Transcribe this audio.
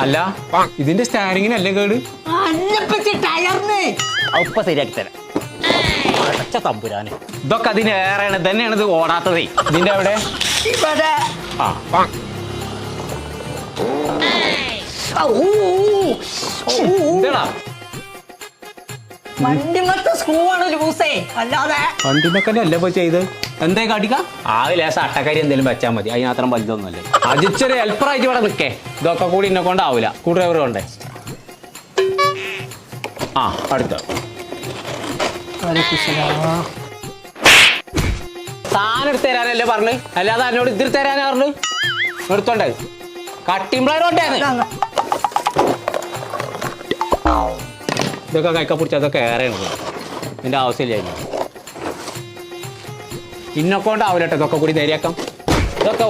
അല്ല ഇതിന്റെ സ്റ്റാരിങ്ങിനല്ലേ കേട്? ഇപ്പൊ ശരിയാക്കി തരാം. തമ്പുരാന് ഇതൊക്കെ അതിനേറെയാണ് തന്നെയാണ് ഇത് ഓടാത്തതേ. ഇതിന്റെ അവിടെ എന്താടാ വണ്ടിമത്തെ സ്ക്രൂ ആണ് ലൂസേ, അല്ലാതെ വണ്ടിമൊക്കെ അല്ലേ പോയി ചെയ്ത് എന്താ കാട്ടിക്ക? ആകെ ലേശം അട്ടക്കാരി എന്തെങ്കിലും വെച്ചാൽ മതി, അതിനത്രം വലുതൊന്നുമല്ലേ. അജിച്ചൊരു ഹെൽപ്പറായിട്ട് ഇവിടെ നിൽക്കേ. ഇതൊക്കെ കൂടി ഇന്നെ കൊണ്ടാവൂല, സ്ക്രൂ ഡ്രൈവർ കൊണ്ടേ. ആ അടുത്ത സാധനം എടുത്ത് തരാനല്ലേ പറഞ്ഞു, അല്ലാതെ എന്നോട് ഇതിൽ തരാനാ പറഞ്ഞു. എടുത്തോണ്ടേ കട്ടിംപ്ലർ കൊണ്ടായിരുന്നു. ഇതൊക്കെ കൈക്ക പിടിച്ച അതൊക്കെ ഏറെയാണ്, ഇതിൻ്റെ ആവശ്യമില്ലായിരുന്നു. ഇന്നൊക്കെ കൊണ്ടാവില്ല കേട്ടോ, ഇതൊക്കെ കൂടി നേരെയാക്കാം.